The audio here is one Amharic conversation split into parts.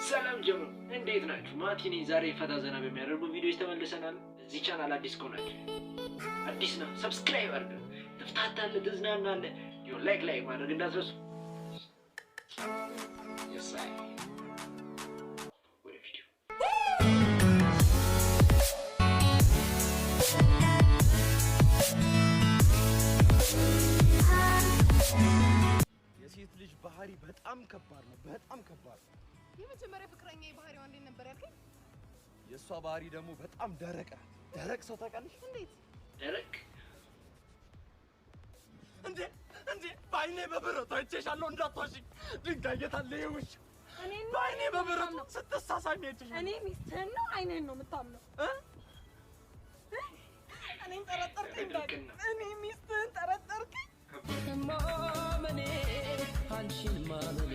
ሰላም ጀምሮ እንዴት ናችሁ? ማቲኒ ዛሬ ፈታ ዘና በሚያደርጉ ቪዲዮዎች ተመልሰናል። እዚህ ቻናል አዲስ ከሆናችሁ አዲስ ነው ሰብስክራይብ አድርጉ። ተፍታታለህ፣ ትዝናናለህ። ዩ ላይክ ማድረግ እንዳትረሱ። የሳይ ወደ ቪዲዮ የሴት ልጅ ባህሪ በጣም ከባድ ነው። በጣም ከባድ ነው። የመጀመሪያ ፍቅረኛ ባህሪዋ እንዴት ነበር ያልከኝ? የሷ ባህሪ ደግሞ በጣም ደረቅ ናት። ደረቅ ሰው ታውቃለሽ? እንዴት ደረቅ? እንዴ ባይኔ በብረቱ አይቼሻለሁ። እንዳትዋሽኝ። ድንጋይ የታለ ይውሽ? ባይኔ በብረቱ ስትሳሳሚ አይቼሽ። እኔ ሚስትህን ነው አይንህን ነው የምታምነው? እኔን ጠረጠርከኝ። እኔ ሚስትህን ጠረጠርከኝ። ማመኔ አንቺን ማመኔ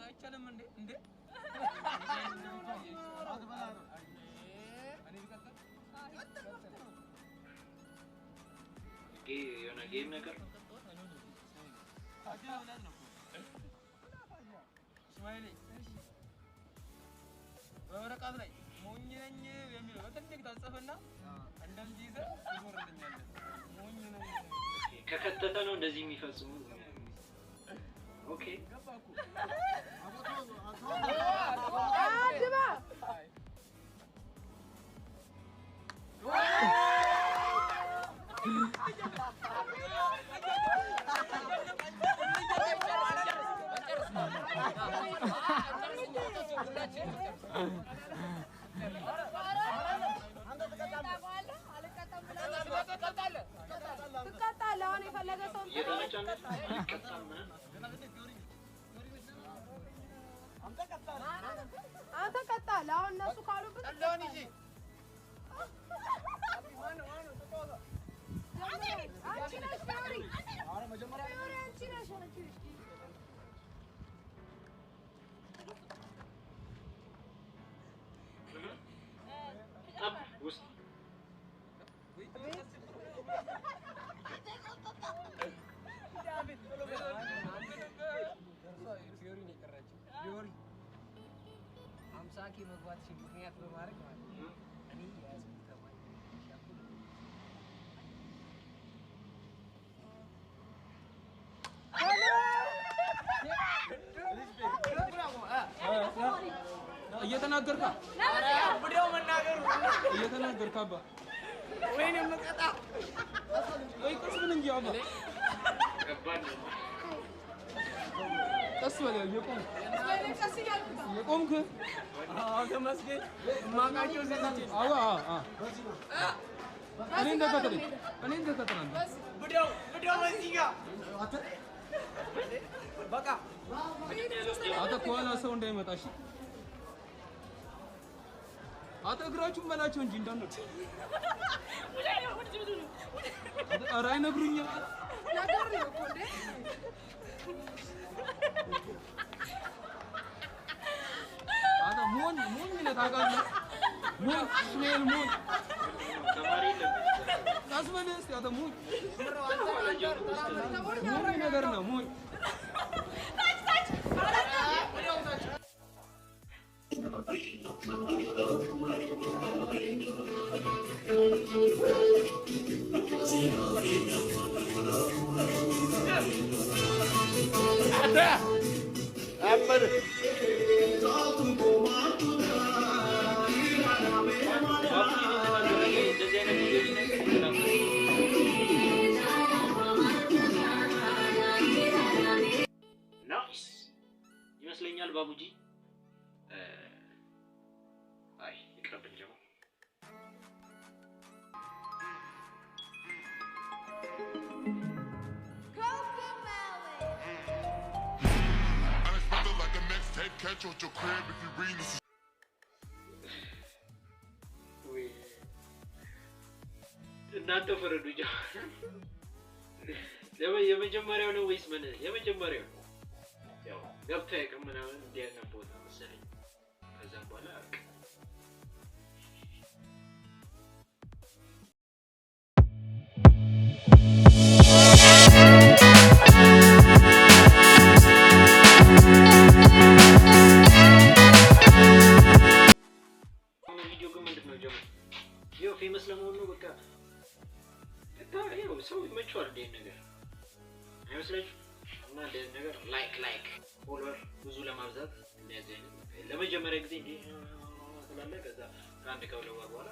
አይቻልም እንዴ? የሆነ ጌም ነገር በወረቀት ላይ ሞኝ ነኝ የሚለው በትልቅ ታጽፈና እንደዚህ ይዘህ ትዞርልኛለህ። ሞኝ ነኝ ከከተተ ነው እንደዚህ የሚፈጽሙ። ኦኬ ገባኩ። አድባ ትቀጣለህ። አሁን የፈለገ ሰው አንተ ቀጣለህ። አሁን እነሱ ካሉብህ አንቺ ነሽ ፊዮሪ። ፊዮሪ አንቺ ነሽ። ውስጥ አምሳኪ መግባት ምክንያት በማድረግ ማለት ነው። እኔ ያዝኩት ተማሪ እየተናገርካ ብለው መናገሩ እየተናገርካ አባ ወይኔ መቀጣ ወይ ቀስ ምን እንጂ አባ ከባድ ነው። ቀስ በል የቆምክ ተመስገን ማቃቸው ዘናት አዋ እኔ እንደከተለኝ ብለው በዚህ ጋር በቃ አተ ከኋላ ሰው እንዳይመጣሽ አተ እግራችሁን በላቸው እንጂ እንዳንወጥ ኧረ አይነግሩኝም ነገር ነው እኮ እንዴ። አተ ሞን ነው ታውቃለህ? ሞን ስሜል ሞን ተማሪ የለም። ታስበልህ እስኪ አተ ሞን ነገር ነው ሞን ናይስ ይመስለኛል ባቡጂ። አይ ይቅርብኝ ጀማ። Catch you at your crib if you read this. እናንተ ፈረዱ ጃ የመጀመሪያው ነው ወይስ ምን? የመጀመሪያው ያው ገብቶ ያውቅም ምናምን እንዲህ አይነት ቦታ መሰለኝ። ከዛም በኋላ ቪዲዮ ግን ምንድን ነው ጀመር ይኸው ፌመስ ለመሆን ነው በቃ ሰው ይመቸዋል እንደ ነገር አይመስላችሁ? እና እንደ ነገር ላይክ ፎሎወር ብዙ ለማብዛት እንደዚህ አይነት ለመጀመሪያ ጊዜ እንደ ስላለ ከዛ ከአንድ ከሁለት ወር በኋላ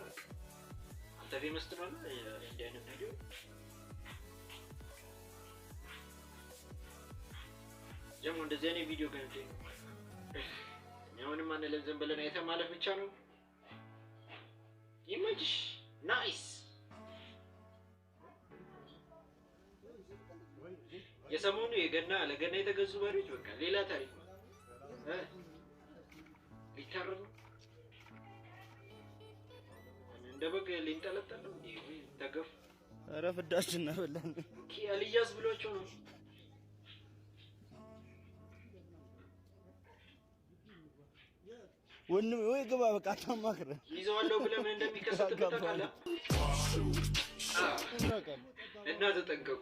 አንተ ፌመስ ትሆናለህ። እንደ አይነት ቪዲዮ ደግሞ እንደዚህ አይነት ቪዲዮ ግን እንደ ምንም አንልም ዝም ብለን አይተን ማለፍ ብቻ ነው። ይመችሽ ናይስ የሰሞኑ የገና ለገና የተገዙ በሬዎች በቃ ሌላ ታሪክ ነው። ሊታረዱ እንደ በግ ሊንጠለጠሉ ተገፉ። ኧረ ፍዳችን እናበላን አልያዝ ብሏቸው ነው። ወንድም ወይ ግባ በቃ አታማክረ ይዘዋለሁ ብለህ ምን እንደሚከሰትበት ታውቃለህ? እና ተጠንቀቁ።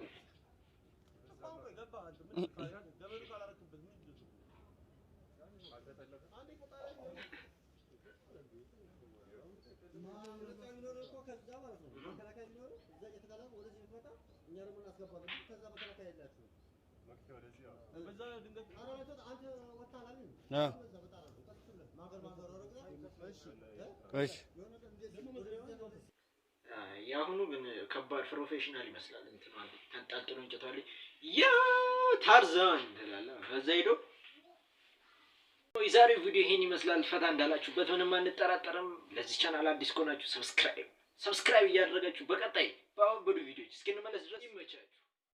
የአሁኑ ግን ከባድ ፕሮፌሽናል ይመስላል። እንትን ማለት ተንጠልጥሎ እንጨቷል ያ ታርዛን ትላለህ። ከዛ ሄዶ የዛሬው ቪዲዮ ይሄን ይመስላል። ፈታ እንዳላችሁበት ምንም አንጠራጠርም። ለዚህ ቻናል አዲስ ከሆናችሁ ሰብስክራይብ እያደረጋችሁ በቀጣይ በአሁን ቪዲዮዎች እስኪንመለስ ድረስ ይመቻችሁ።